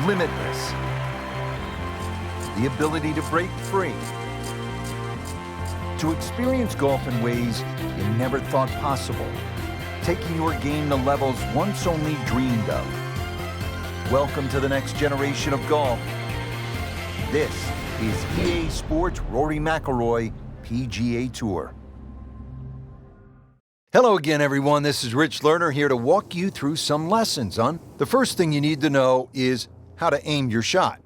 limitless, the ability to break free, to experience golf in ways you never thought possible, taking your game to levels once only dreamed of. Welcome to the next generation of golf. This is EA Sports Rory McIlroy PGA Tour. Hello again, everyone. This is Rich Lerner here to walk you through some lessons on the first thing you need to know is how to aim your shot.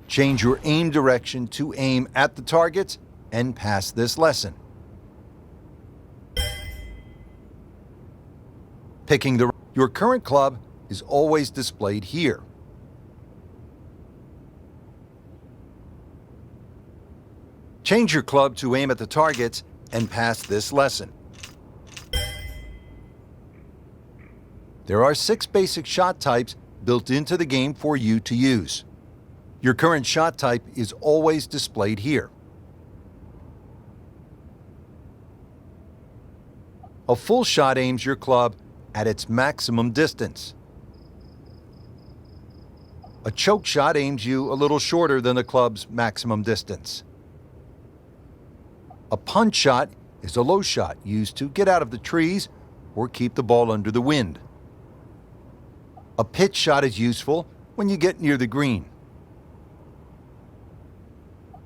Change your aim direction to aim at the targets and pass this lesson. Picking your current club is always displayed here. Change your club to aim at the targets and pass this lesson. There are 6 basic shot types built into the game for you to use. Your current shot type is always displayed here. A full shot aims your club at its maximum distance. A choke shot aims you a little shorter than the club's maximum distance. A punch shot is a low shot used to get out of the trees or keep the ball under the wind. A pitch shot is useful when you get near the green.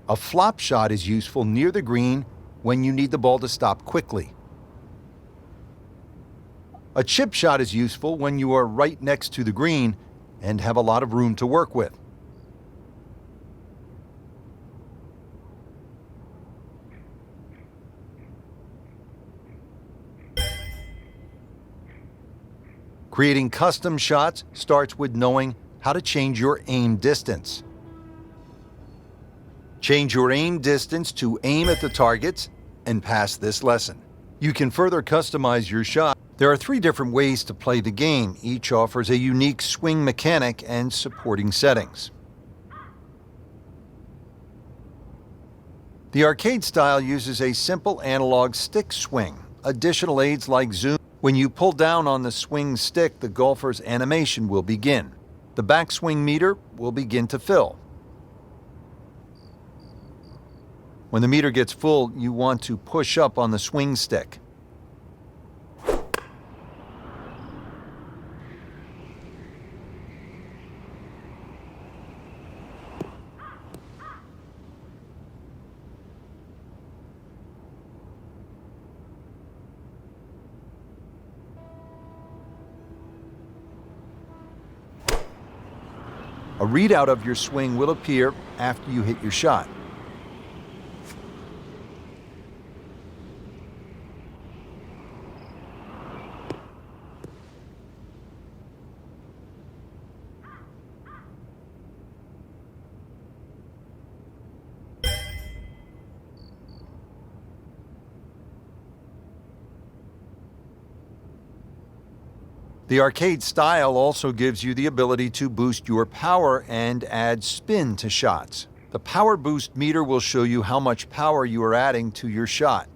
A flop shot is useful near the green when you need the ball to stop quickly. A chip shot is useful when you are right next to the green and have a lot of room to work with. Creating custom shots starts with knowing how to change your aim distance. Change your aim distance to aim at the targets and pass this lesson. You can further customize your shot. There are 3 different ways to play the game. Each offers a unique swing mechanic and supporting settings. The arcade style uses a simple analog stick swing. Additional aids like zoom. When you pull down on the swing stick, the golfer's animation will begin. The backswing meter will begin to fill. When the meter gets full, you want to push up on the swing stick. A readout of your swing will appear after you hit your shot. The arcade style also gives you the ability to boost your power and add spin to shots. The power boost meter will show you how much power you are adding to your shot.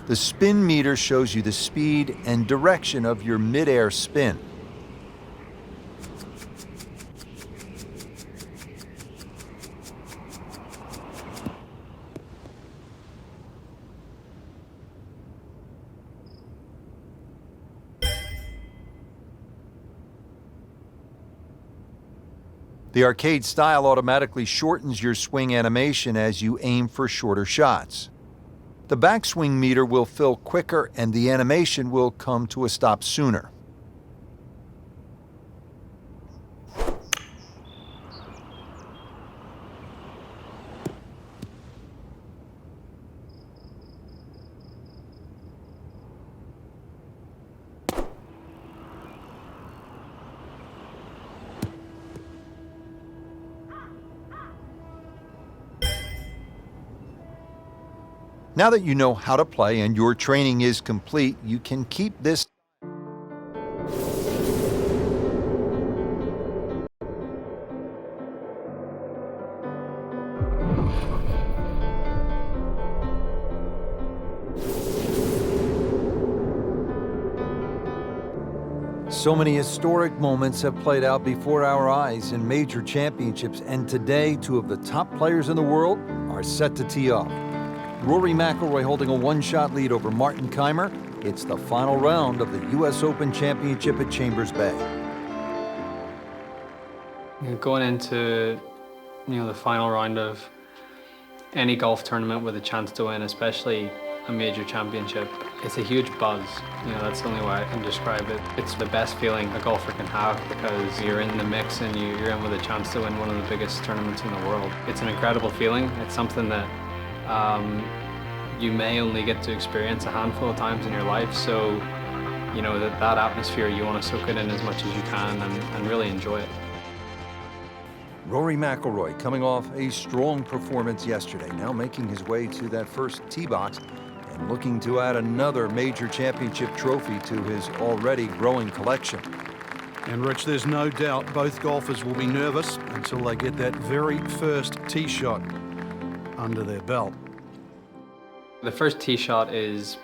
The spin meter shows you the speed and direction of your mid-air spin. The arcade style automatically shortens your swing animation as you aim for shorter shots. The backswing meter will fill quicker and the animation will come to a stop sooner. Now that you know how to play and your training is complete, you can keep this. So many historic moments have played out before our eyes in major championships, and today, two of the top players in the world are set to tee off. Rory McIlroy holding a one-shot lead over Martin Kaymer. It's the final round of the U.S. Open Championship at Chambers Bay. Going into the final round of any golf tournament with a chance to win, especially a major championship, it's a huge buzz. That's the only way I can describe it. It's the best feeling a golfer can have because you're in the mix and you're in with a chance to win one of the biggest tournaments in the world. It's an incredible feeling. It's something that you may only get to experience a handful of times in your life. So, that atmosphere, you want to soak it in as much as you can and really enjoy it. Rory McIlroy coming off a strong performance yesterday, now making his way to that first tee box and looking to add another major championship trophy to his already growing collection. And Rich, there's no doubt both golfers will be nervous until they get that very first tee shot under their belt. The first tee shot is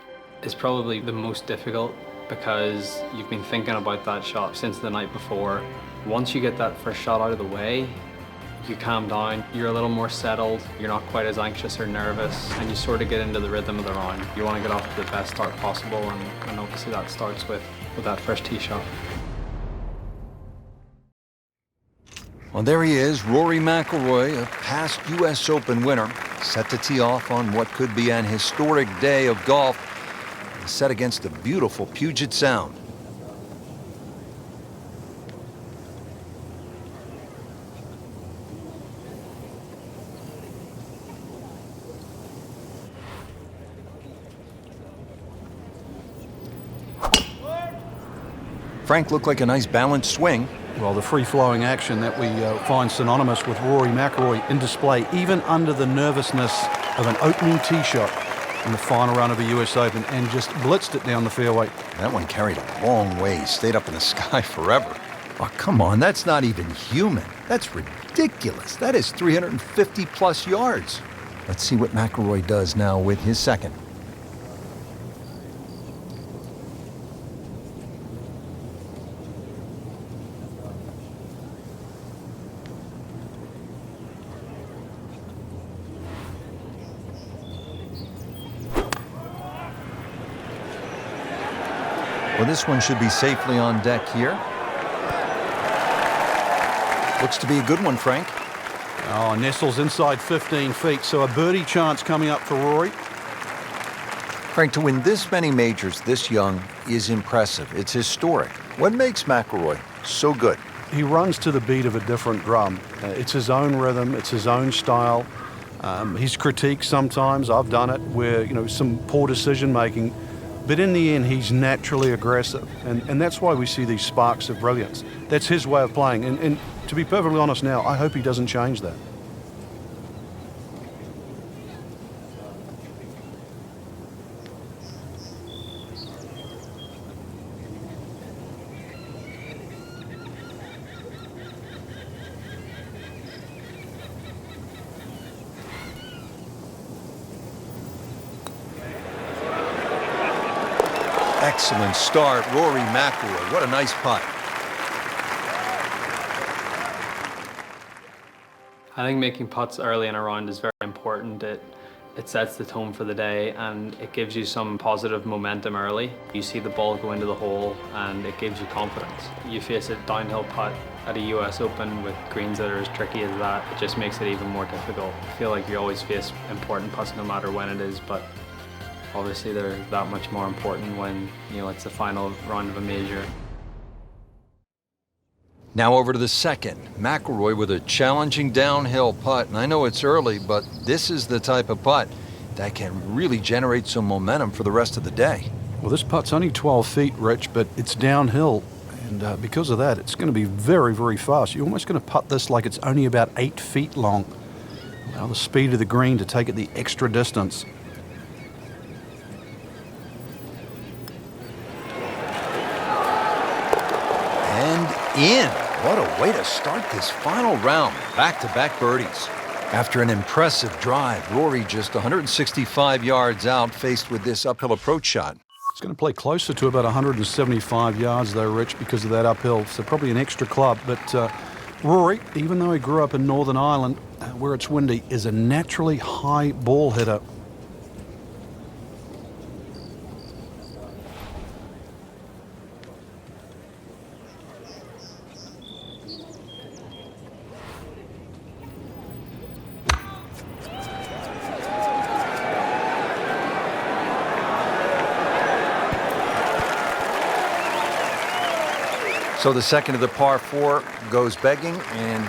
probably the most difficult because you've been thinking about that shot since the night before. Once you get that first shot out of the way, you calm down, you're a little more settled, you're not quite as anxious or nervous, and you sort of get into the rhythm of the round. You want to get off to the best start possible, and obviously that starts with that first tee shot. Well, there he is, Rory McIlroy, a past U.S. Open winner, set to tee off on what could be an historic day of golf, set against the beautiful Puget Sound. Frank looked like a nice balanced swing. Well, the free-flowing action that we find synonymous with Rory McIlroy in display, even under the nervousness of an opening tee shot in the final round of a US Open, and just blitzed it down the fairway. That one carried a long way, stayed up in the sky forever. Oh, come on, that's not even human. That's ridiculous. That is 350-plus yards. Let's see what McIlroy does now with his second. Well, this one should be safely on deck here. Looks to be a good one, Frank. Oh, nestles inside 15 feet, so a birdie chance coming up for Rory. Frank, to win this many majors this young is impressive. It's historic. What makes McIlroy so good? He runs to the beat of a different drum. It's his own rhythm, it's his own style. He's critiqued sometimes, I've done it, where, some poor decision making. But in the end, he's naturally aggressive, and that's why we see these sparks of brilliance. That's his way of playing, and to be perfectly honest now, I hope he doesn't change that. Excellent start, Rory McIlroy. What a nice putt. I think making putts early in a round is very important. It sets the tone for the day and it gives you some positive momentum early. You see the ball go into the hole and it gives you confidence. You face a downhill putt at a US Open with greens that are as tricky as that, it just makes it even more difficult. I feel like you always face important putts no matter when it is, but obviously they're that much more important when it's the final round of a major. Now over to the second. McIlroy with a challenging downhill putt. And I know it's early, but this is the type of putt that can really generate some momentum for the rest of the day. Well, this putt's only 12 feet, Rich, but it's downhill. And because of that, it's going to be very, very fast. You're almost going to putt this like it's only about 8 feet long. Allow the speed of the green to take it the extra distance. in. What a way to start this final round. Back-to-back birdies. After an impressive drive, Rory just 165 yards out, faced with this uphill approach shot. It's going to play closer to about 175 yards though, Rich, because of that uphill. So probably an extra club. But Rory, even though he grew up in Northern Ireland, where it's windy, is a naturally high ball hitter. So the second of the par 4 goes begging, and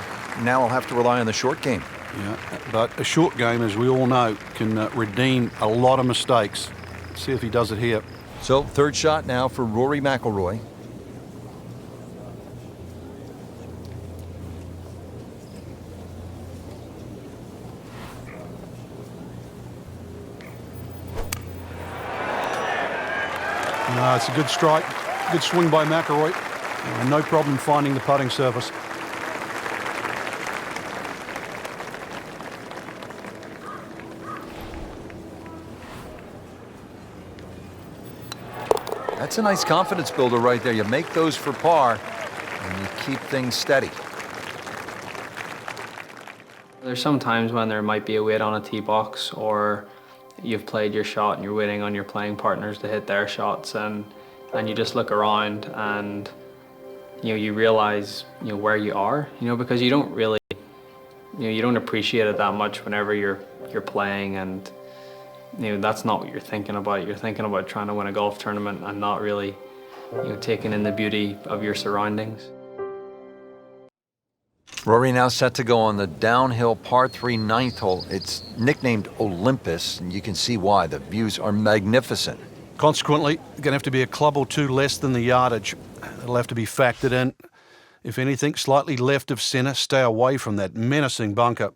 now he'll have to rely on the short game. Yeah, but a short game, as we all know, can redeem a lot of mistakes. Let's see if he does it here. So third shot now for Rory McIlroy. No, it's a good strike. Good swing by McIlroy. No problem finding the putting surface. That's a nice confidence builder right there. You make those for par, and you keep things steady. There's some times when there might be a wait on a tee box, or you've played your shot and you're waiting on your playing partners to hit their shots, and you just look around and you realize where you are, because you don't really you don't appreciate it that much whenever you're playing, and that's not what you're thinking about. You're thinking about trying to win a golf tournament and not really taking in the beauty of your surroundings. Rory now set to go on the downhill par 3 9th hole. It's nicknamed Olympus, and you can see why. The views are magnificent. Consequently, going to have to be a club or two less than the yardage. It'll have to be factored in. If anything, slightly left of centre, stay away from that menacing bunker.